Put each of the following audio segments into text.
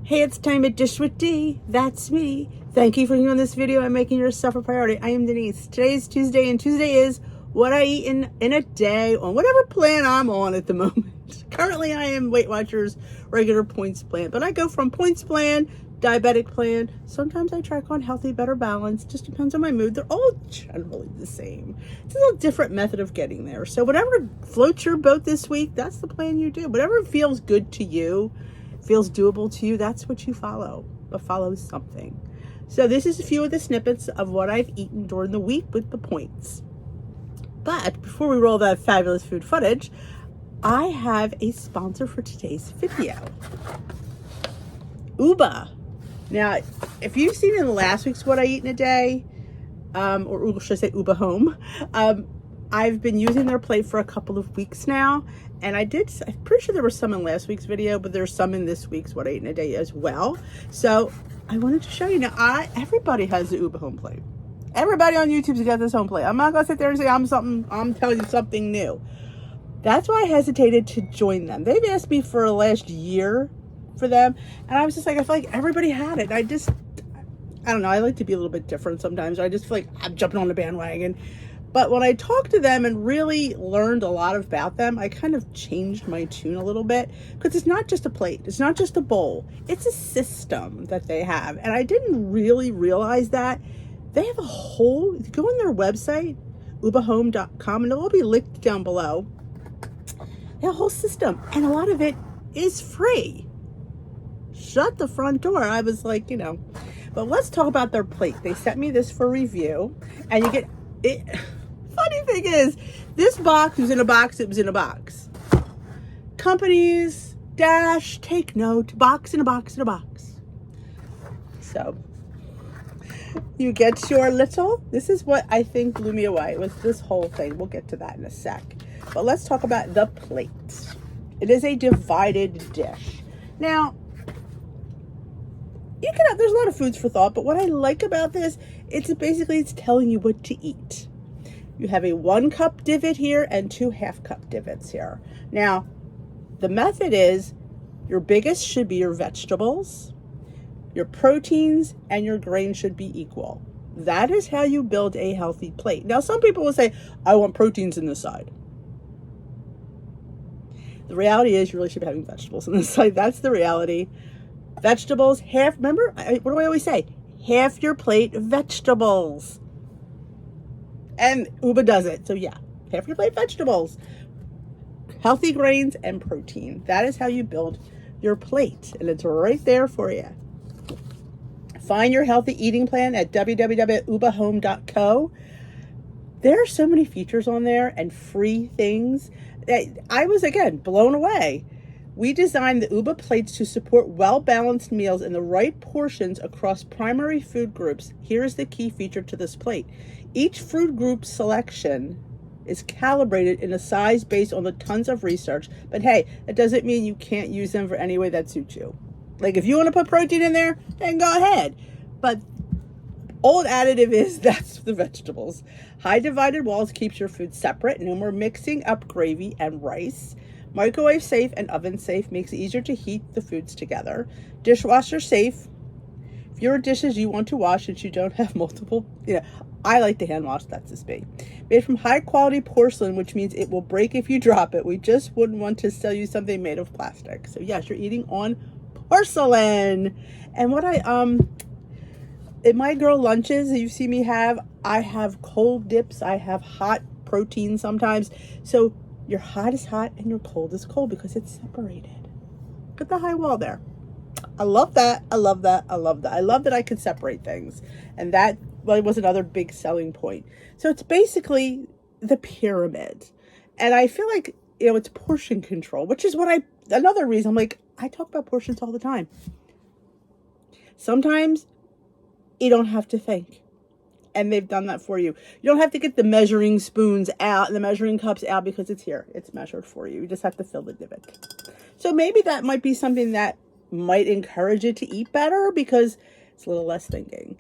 Hey, it's time to dish with D. That's me. Thank you for viewing this video and making yourself a priority. I am Denise. Today is Tuesday, and Tuesday is what I eat in a day on whatever plan I'm on at the moment. Currently, I am Weight Watchers regular points plan, but I go from points plan, diabetic plan. Sometimes I track on healthy, better balance. Just depends on my mood. They're all generally the same. It's a little different method of getting there. So whatever floats your boat this week, that's the plan you do. Whatever feels good to you, feels doable to you, that's what you follow, but follow something. So this is a few of the snippets of what I've eaten during the week with the points. But before we roll that fabulous food footage, I have a sponsor for today's video. Uba. Now, if you've seen in last week's What I Eat in a Day, or should I say Uba Home, I've been using their plate for a couple of weeks now. And I'm pretty sure there were some in last week's video, but there's some in this week's What I Eat in a Day as well. So I wanted to show you. Now, everybody has the Uba Home plate. Everybody on YouTube's got this home plate. I'm not going to sit there and say I'm telling you something new. That's why I hesitated to join them. They've asked me for the last year for them. And I was just like, I feel like everybody had it. I don't know. I like to be a little bit different sometimes. I just feel like I'm jumping on the bandwagon. But when I talked to them and really learned a lot about them, I kind of changed my tune a little bit, because it's not just a plate. It's not just a bowl. It's a system that they have. And I didn't really realize that. They have a whole, if you go on their website, ubahome.com, and it'll all be linked down below. They have a whole system, and a lot of it is free. Shut the front door. I was like, But let's talk about their plate. They sent me this for review, and you get it. Funny thing is, this box was in a box. It was in a box. Companies, dash, take note, box in a box in a box. So you get your little, this is what I think blew me away, was this whole thing. We'll get to that in a sec. But let's talk about the plate. It is a divided dish. Now, there's a lot of foods for thought, but what I like about this, it's telling you what to eat. You have a 1 cup divot here and 2 half-cup divots here. Now, the method is your biggest should be your vegetables, your proteins, and your grains should be equal. That is how you build a healthy plate. Now, some people will say, I want proteins in this side. The reality is you really should be having vegetables on this side. That's the reality. Vegetables, remember, what do I always say? Half your plate vegetables. And Uba does it. So yeah, half your plate vegetables, healthy grains, and protein. That is how you build your plate. And it's right there for you. Find your healthy eating plan at www.ubahome.co. There are so many features on there and free things that I was, again, blown away. We designed the Uba plates to support well-balanced meals in the right portions across primary food groups. Here is the key feature to this plate. Each food group selection is calibrated in a size based on the tons of research. But hey, that doesn't mean you can't use them for any way that suits you. Like if you want to put protein in there, then go ahead. But old additive is that's the vegetables. High divided walls keeps your food separate. No more mixing up gravy and rice. Microwave safe and oven safe makes it easier to heat the foods together. Dishwasher safe. Fewer dishes you want to wash since you don't have multiple. I like to hand wash, that's just me. Made from high quality porcelain, which means it will break if you drop it. We just wouldn't want to sell you something made of plastic. So yes, you're eating on porcelain. And what in my girl lunches you see me have, I have cold dips, I have hot protein sometimes. So your hot is hot and your cold is cold because it's separated. Look at the high wall there. I love that. I love that. I love that. I love that I can separate things. And that was another big selling point. So it's basically the pyramid. And I feel like, it's portion control, which is another reason I'm like, I talk about portions all the time. Sometimes you don't have to think. And they've done that for you. You don't have to get the measuring spoons out and the measuring cups out because it's here. It's measured for you. You just have to fill the divot. So maybe that might be something that might encourage you to eat better because it's a little less thinking.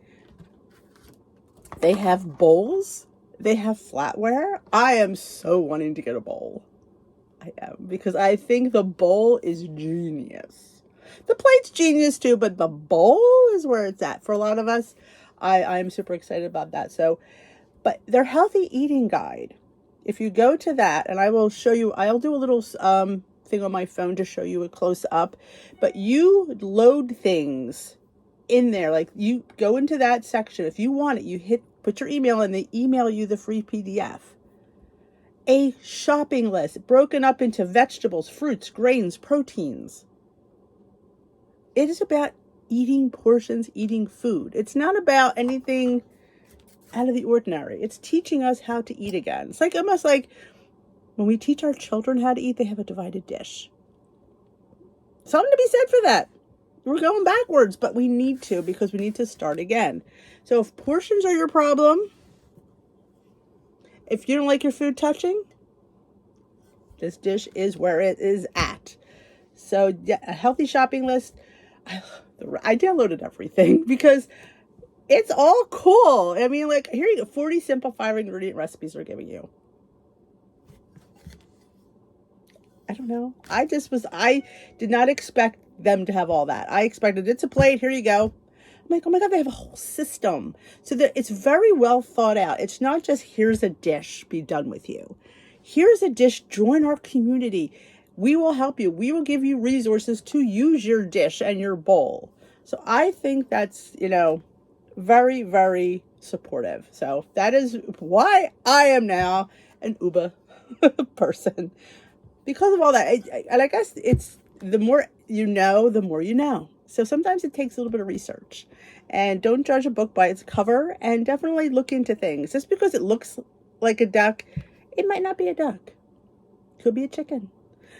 They have bowls. They have flatware. I am so wanting to get a bowl. I am, because I think the bowl is genius. the plate's genius too, but the bowl is where it's at for a lot of us. I'm super excited about that. So, but their healthy eating guide, if you go to that, and I will show you, I'll do a little thing on my phone to show you a close up, but you load things in there. Like you go into that section. If you want it, you put your email and they email you the free PDF. A shopping list broken up into vegetables, fruits, grains, proteins. It is about eating portions, eating food. It's not about anything out of the ordinary. It's teaching us how to eat again. It's like almost like when we teach our children how to eat, they have a divided dish. Something to be said for that. We're going backwards, but we need to, because we need to start again. So if portions are your problem, if you don't like your food touching, this dish is where it is at. So yeah, a healthy shopping list. I downloaded everything because it's all cool. I mean, like, here you go. 40 simple 5-ingredient recipes they're giving you. I don't know. I did not expect them to have all that. I expected it's a plate. Here you go. I'm like, oh my God, they have a whole system. So that it's very well thought out. It's not just here's a dish, be done with you. Here's a dish, join our community. We will help you. We will give you resources to use your dish and your bowl. So I think that's, very, very supportive. So that is why I am now an Uba person. Because of all that. And I guess it's the more you know, the more you know. So sometimes it takes a little bit of research. And don't judge a book by its cover, and definitely look into things. Just because it looks like a duck, it might not be a duck. It could be a chicken.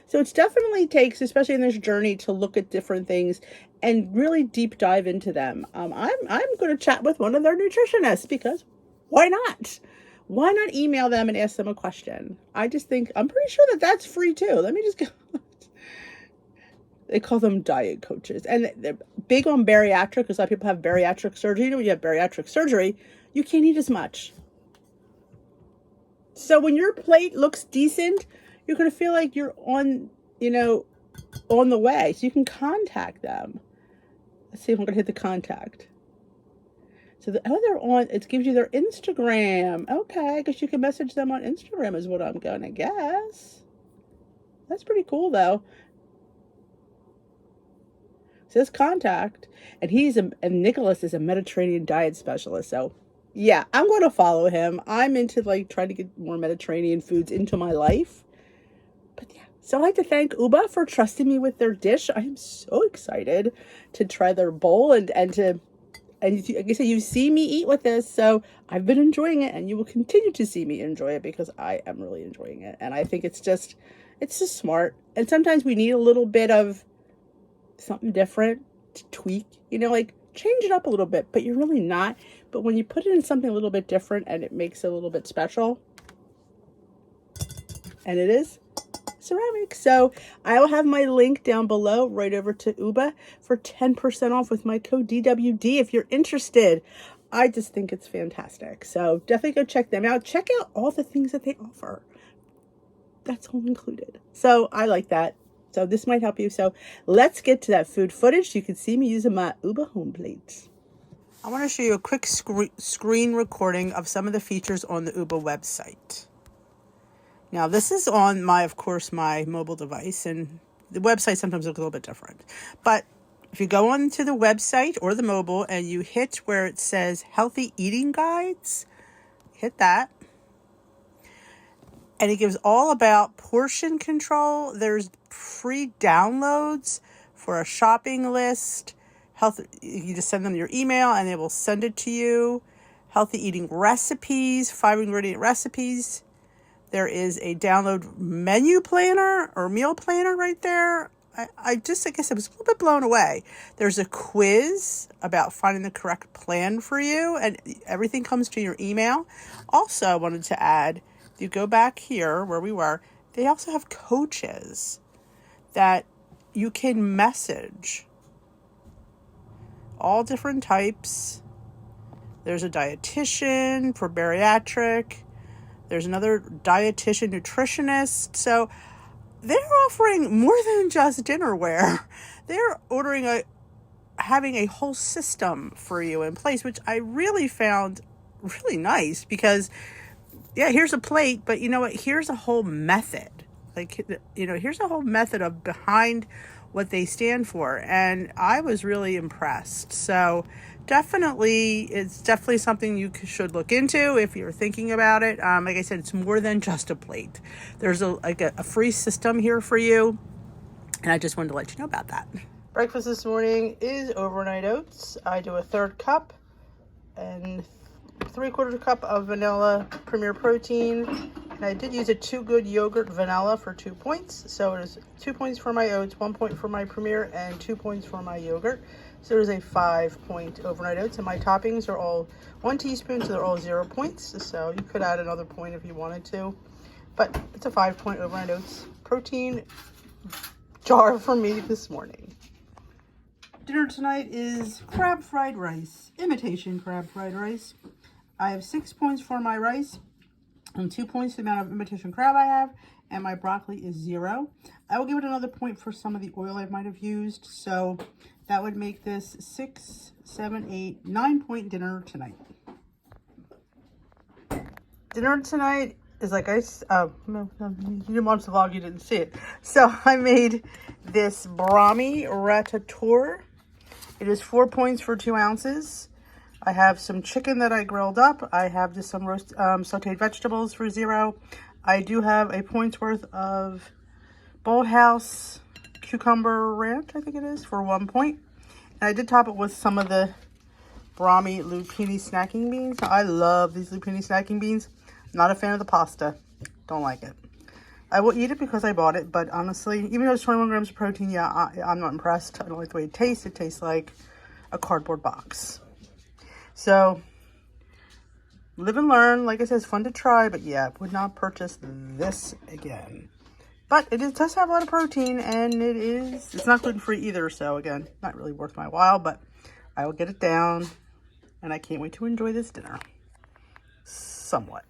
So it definitely takes, especially in this journey, to look at different things and really deep dive into them. I'm going to chat with one of their nutritionists, because why not? Why not email them and ask them a question? I just think, I'm pretty sure that that's free too. Let me just go. They call them diet coaches. And they're big on bariatric, because a lot of people have bariatric surgery. When you have bariatric surgery, you can't eat as much. So when your plate looks decent, you're going to feel like you're on the way. So you can contact them. Let's see if I'm going to hit the contact. So they're on, it gives you their Instagram. Okay, because you can message them on Instagram is what I'm going to guess. That's pretty cool though. It says contact, and and Nicholas is a Mediterranean diet specialist. So yeah, I'm going to follow him. I'm into trying to get more Mediterranean foods into my life. But yeah, so I'd like to thank Uba for trusting me with their dish. I am so excited to try their bowl and like I said, you see me eat with this, so I've been enjoying it, and you will continue to see me enjoy it, because I am really enjoying it. And I think it's just smart. And sometimes we need a little bit of something different to tweak, change it up a little bit, but you're really not. But when you put it in something a little bit different and it makes it a little bit special, and it is ceramic. So I will have my link down below right over to Uba for 10% off with my code DWD if you're interested. I just think it's fantastic. So definitely go check them out. Check out all the things that they offer. That's all included. So I like that. So this might help you. So let's get to that food footage. You can see me using my Uba home plate. I want to show you a quick screen recording of some of the features on the Uba website. Now, this is on my mobile device, and the website sometimes looks a little bit different. But if you go onto the website or the mobile and you hit where it says Healthy Eating Guides, hit that. And it gives all about portion control. There's free downloads for a shopping list. You just send them your email and they will send it to you. Healthy eating recipes, 5-ingredient recipes. There is a download menu planner or meal planner right there. I guess I was a little bit blown away. There's a quiz about finding the correct plan for you, and everything comes to your email. Also, I wanted to add, if you go back here where we were, they also have coaches that you can message. All different types. There's a dietitian for bariatric. There's another dietitian nutritionist. So they're offering more than just dinnerware. they're having a whole system for you in place, which I really found really nice because, yeah, here's a plate, but you know what? Here's a whole method. Like, here's a whole method of behind what they stand for. And I was really impressed. So it's definitely something you should look into if you're thinking about it. Like I said, it's more than just a plate. There's a free system here for you. And I just wanted to let you know about that. Breakfast this morning is overnight oats. I do a 1/3 cup and 3/4 cup of vanilla Premier Protein. And I did use a Too Good yogurt vanilla for 2 points. So it is 2 points for my oats, 1 point for my Premier, and 2 points for my yogurt. So it is a 5-point overnight oats. And my toppings are all 1 teaspoon, so they're all 0 points. So you could add another point if you wanted to. But it's a 5-point overnight oats protein jar for me this morning. Dinner tonight is crab fried rice, imitation crab fried rice. I have 6 points for my rice and 2 points the amount of imitation crab I have, and my broccoli is 0. I will give it another point for some of the oil I might have used, so that would make this 6, 7, 8, 9-point dinner tonight. Dinner tonight is like you didn't watch the vlog, you didn't see it. So I made this Brahmi ratatouille. It is 4 points for 2 ounces. I have some chicken that I grilled up. I have just some sauteed vegetables for 0. I do have a point's worth of Bolthouse cucumber ranch, I think it is, for 1 point. And I did top it with some of the Brahmi lupini snacking beans. Now, I love these lupini snacking beans. Not a fan of the pasta. Don't like it. I will eat it because I bought it, but honestly, even though it's 21 grams of protein, yeah, I'm not impressed. I don't like the way it tastes. It tastes like a cardboard box. So, live and learn. Like I said, it's fun to try, but yeah, would not purchase this again. But it does have a lot of protein, and it's not gluten-free either, so again, not really worth my while, but I will get it down, and I can't wait to enjoy this dinner. Somewhat.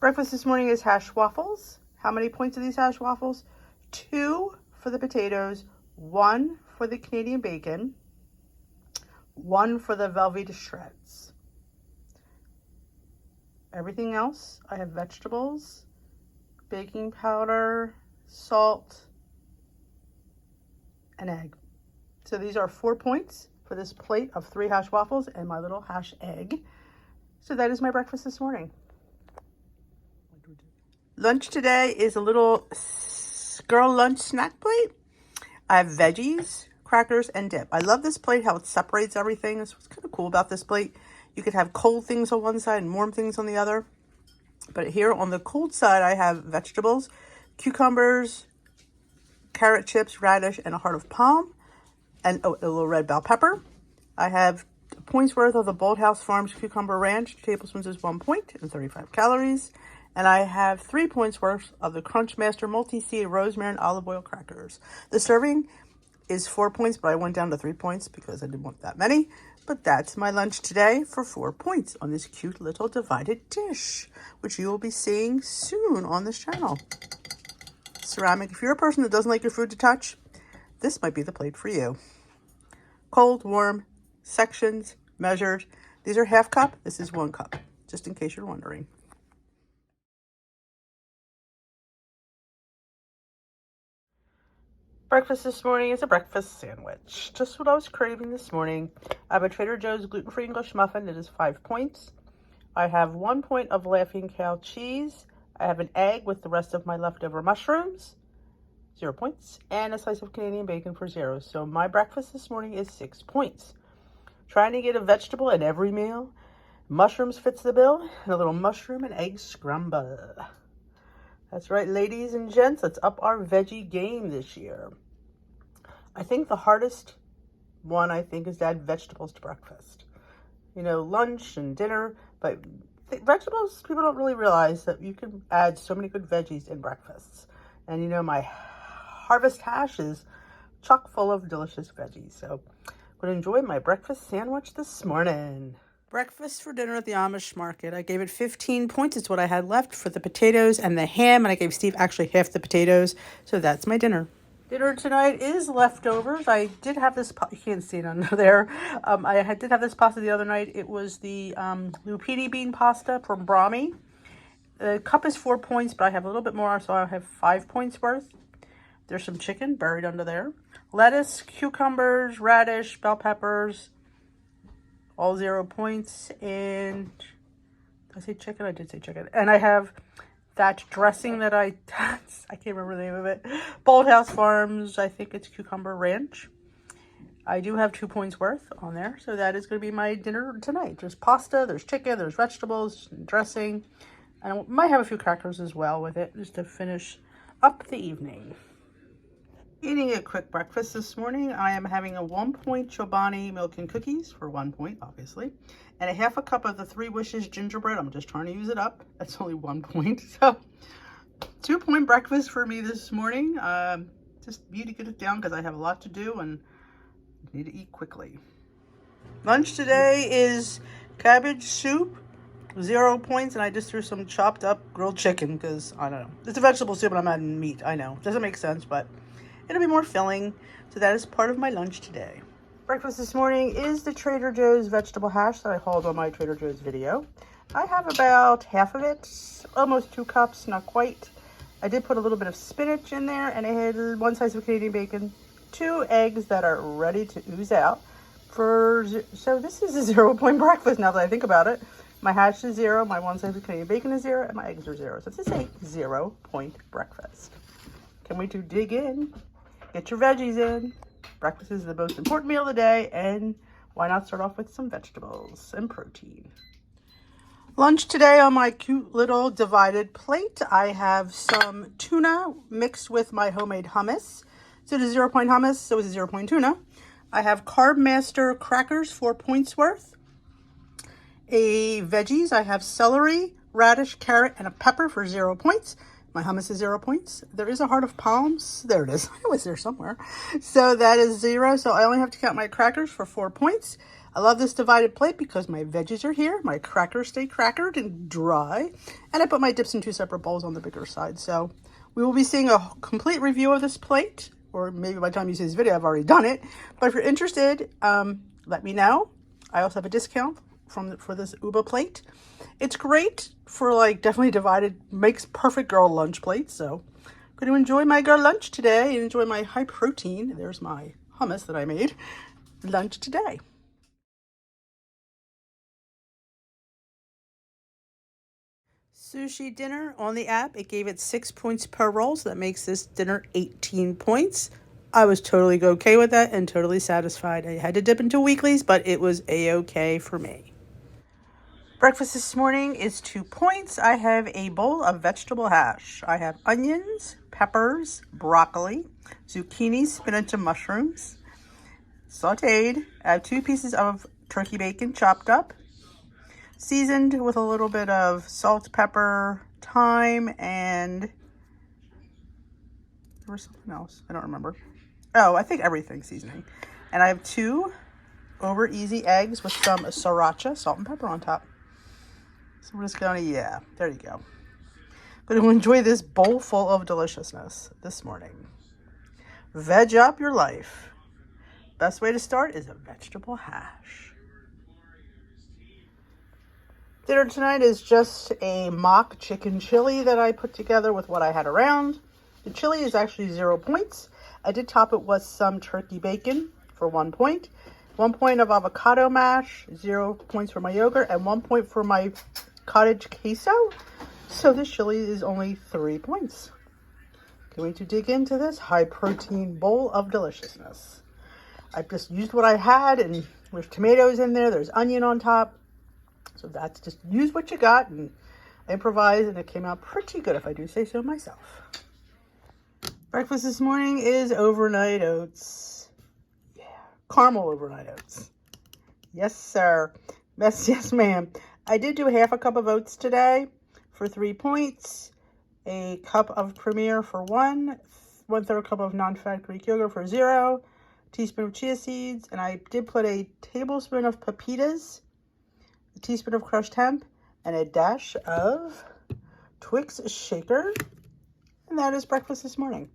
Breakfast this morning is hash waffles. How many points are these hash waffles? 2 for the potatoes, 1 for the Canadian bacon, 1 for the Velveeta shreds. Everything else, I have vegetables, baking powder, salt, and egg. So these are 4 points for this plate of 3 hash waffles and my little hash egg. So that is my breakfast this morning. Lunch today is a little girl lunch snack plate. I have veggies, crackers, and dip. I love this plate, how it separates everything. That's what's kind of cool about this plate. You could have cold things on one side and warm things on the other. But here on the cold side, I have vegetables, cucumbers, carrot chips, radish, and a heart of palm, and a little red bell pepper. I have a point's worth of the Bolthouse Farms Cucumber Ranch. 2 tablespoons is 1 point and 35 calories. And I have 3 points worth of the Crunchmaster Multi-Seed Rosemary and Olive Oil Crackers. The serving is 4 points, but I went down to 3 points because I didn't want that many. But that's my lunch today for 4 points on this cute little divided dish, which you will be seeing soon on this channel. Ceramic, if you're a person that doesn't like your food to touch, this might be the plate for you. Cold, warm, sections, measured. These are half cup. This is 1 cup, just in case you're wondering. Breakfast this morning is a breakfast sandwich. Just what I was craving this morning. I have a Trader Joe's gluten-free English muffin. It is 5 points. I have 1 point of Laughing Cow cheese. I have an egg with the rest of my leftover mushrooms. 0 points. And a slice of Canadian bacon for 0. So my breakfast this morning is 6 points. Trying to get a vegetable in every meal. Mushrooms fits the bill. And a little mushroom and egg scramble. That's right, ladies and gents, let's up our veggie game this year. I think the hardest one, is to add vegetables to breakfast. You know, lunch and dinner, but vegetables, people don't really realize that you can add so many good veggies in breakfasts. And you know, my harvest hash is chock full of delicious veggies. So I'm going to enjoy my breakfast sandwich this morning. Breakfast for dinner at the Amish market. I gave it 15 points. It's what I had left for the potatoes and the ham. And I gave Steve actually half the potatoes. So that's my dinner. Dinner tonight is leftovers. I did have this, you can't see it under there. I did have this pasta the other night. It was the lupini bean pasta from Brahmi. The cup is 4 points, but I have a little bit more, so I have 5 points worth. There's some chicken buried under there. Lettuce, cucumbers, radish, bell peppers, all 0 points. And did I say chicken? I did say chicken. And I have that dressing that I can't remember the name of it. Bold House Farms, I think it's cucumber ranch. I do have 2 points worth on there. So that is going to be my dinner tonight. There's pasta, there's chicken, there's vegetables, dressing. And I might have a few crackers as well with it, just to finish up the evening. Eating a quick breakfast this morning. I am having a 1 point Chobani milk and cookies for 1 point, obviously, and a half a cup of the 3 Wishes gingerbread. I'm just trying to use it up. That's only 1 point. So 2 point breakfast for me this morning. Just need to get it down because I have a lot to do and need to eat quickly. Lunch today is cabbage soup, 0 points, and I just threw some chopped up grilled chicken because I don't know. It's a vegetable soup and I'm adding meat. I know. Doesn't make sense, but it'll be more filling. So that is part of my lunch today. Breakfast this morning is the Trader Joe's vegetable hash that I hauled on my Trader Joe's video. I have about half of it, almost 2 cups, not quite. I did put a little bit of spinach in there, and I had 1 slice of Canadian bacon, 2 eggs that are ready to ooze out. So this is a 0 point breakfast now that I think about it. My hash is 0, my 1 slice of Canadian bacon is 0, and my eggs are 0. So this is a 0 point breakfast. Can't wait to dig in. Get your veggies in. Breakfast is the most important meal of the day, and why not start off with some vegetables and protein? Lunch today on my cute little divided plate, I have some tuna mixed with my homemade hummus. So it is 0 point hummus, so it's a 0 point tuna. I have Carb Master crackers, 4 points worth. Veggies, I have celery, radish, carrot, and a pepper for 0 points. My hummus is 0 points. There is a heart of palms. There it is. I was there somewhere. So that is 0. So I only have to count my crackers for 4 points. I love this divided plate because my veggies are here. My crackers stay crackered and dry. And I put my dips in 2 separate bowls on the bigger side. So we will be seeing a complete review of this plate. Or maybe by the time you see this video, I've already done it. But if you're interested, let me know. I also have a discount for this Uba plate. It's great for definitely divided, makes perfect girl lunch plates. So I'm going to enjoy my girl lunch today and enjoy my high protein. There's my hummus that I made lunch today. Sushi dinner on the app. It gave it 6 points per roll. So that makes this dinner 18 points. I was totally okay with that and totally satisfied. I had to dip into weeklies, but it was a-okay for me. Breakfast this morning is 2 points. I have a bowl of vegetable hash. I have onions, peppers, broccoli, zucchini, spinach, and mushrooms, sauteed. I have 2 pieces of turkey bacon chopped up, seasoned with a little bit of salt, pepper, thyme, and there was something else. I don't remember. Oh, I think everything seasoning. And I have 2 over easy eggs with some sriracha, salt and pepper on top. So we're just going to, yeah, there you go. Going to enjoy this bowl full of deliciousness this morning. Veg up your life. Best way to start is a vegetable hash. Dinner tonight is just a mock chicken chili that I put together with what I had around. The chili is actually 0 points. I did top it with some turkey bacon for 1 point. 1 point of avocado mash, 0 points for my yogurt, and 1 point for my cottage queso. So this chili is only 3 points. Can't wait to dig into this high protein bowl of deliciousness. I just used what I had, and there's tomatoes in there, there's onion on top. So that's just use what you got and improvise, and it came out pretty good if I do say so myself. Breakfast this morning is overnight oats. Yeah, caramel overnight oats. Yes, sir. Yes, ma'am. I did do half a cup of oats today for 3 points. A cup of Premier for 1. 1/3 cup of non-fat Greek yogurt for 0. Teaspoon of chia seeds. And I did put a tablespoon of pepitas, a teaspoon of crushed hemp, and a dash of Twix shaker. And that is breakfast this morning.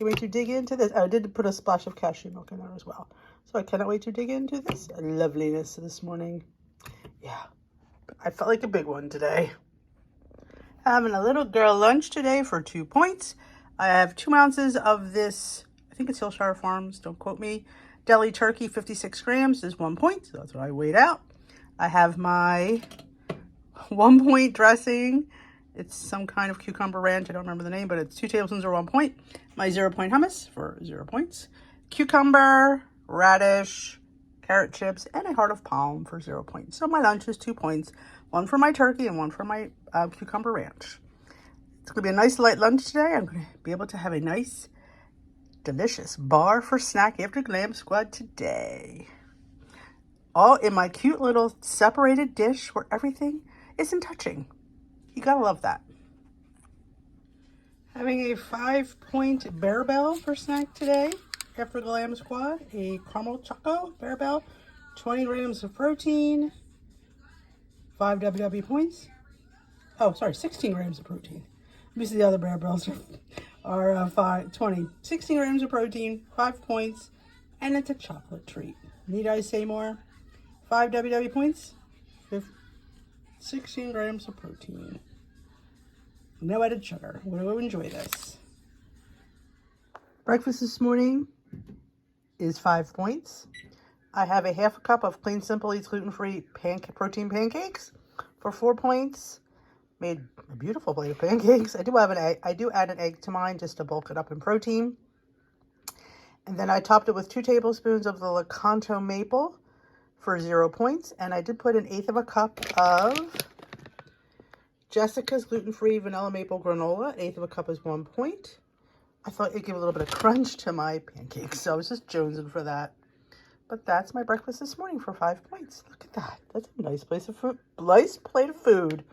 Can't wait to dig into this. Oh, I did put a splash of cashew milk in there as well. So I cannot wait to dig into this loveliness this morning. Yeah, I felt like a big one today. Having a little girl lunch today for 2 points. I have 2 ounces of this, I think it's Hillshire Farms, don't quote me, deli turkey, 56 grams is 1 point. So that's what I weighed out. I have my 1 point dressing. It's some kind of cucumber ranch. I don't remember the name, but it's 2 tablespoons or 1 point. My 0 point hummus for 0 points. Cucumber, radish, carrot chips, and a heart of palm for 0 points. So my lunch is 2 points. 1 for my turkey and 1 for my cucumber ranch. It's going to be a nice light lunch today. I'm going to be able to have a nice, delicious bar for snack after Glam Squad today. All in my cute little separated dish where everything isn't touching. You gotta love that. Having a 5-point Bearbell for snack today after Glam Squad. A caramel choco Bearbell, 20 grams of protein, 5 WW points. Oh, sorry, 16 grams of protein. Let me see the other Bearbells are 16 grams of protein, 5 points, and it's a chocolate treat. Need I say more? 5 WW points, 16 grams of protein. No added sugar. We'll enjoy this. Breakfast this morning is 5 points. I have a half a cup of Clean Simple Eats gluten-free protein pancakes for 4 points. Made a beautiful plate of pancakes. I do have an egg. I do add an egg to mine just to bulk it up in protein. And then I topped it with 2 tablespoons of the Lakanto maple for 0 points. And I did put 1/8 of a cup of Jessica's gluten-free vanilla maple granola. 1/8 of a cup is 1 point. I thought it'd give a little bit of crunch to my pancakes, so I was just jonesing for that. But that's my breakfast this morning for 5 points. Look at that. That's a nice place of food. Nice plate of food.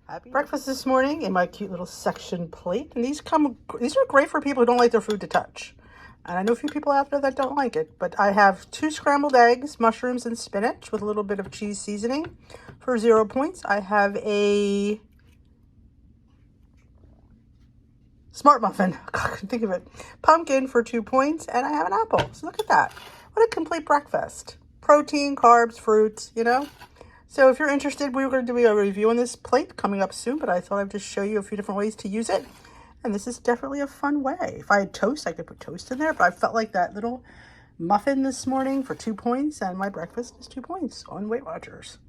Happy breakfast this morning in my cute little section plate. And these are great for people who don't like their food to touch. And I know a few people out there that don't like it. But I have 2 scrambled eggs, mushrooms, and spinach with a little bit of cheese seasoning for 0 points. I have a Smart muffin, God, I couldn't think of it. Pumpkin for 2 points, and I have an apple. So look at that. What a complete breakfast. Protein, carbs, fruits, you know. So if you're interested, we were going to do a review on this plate coming up soon, but I thought I'd just show you a few different ways to use it. And this is definitely a fun way. If I had toast, I could put toast in there, but I felt like that little muffin this morning for 2 points, and my breakfast is 2 points on Weight Watchers.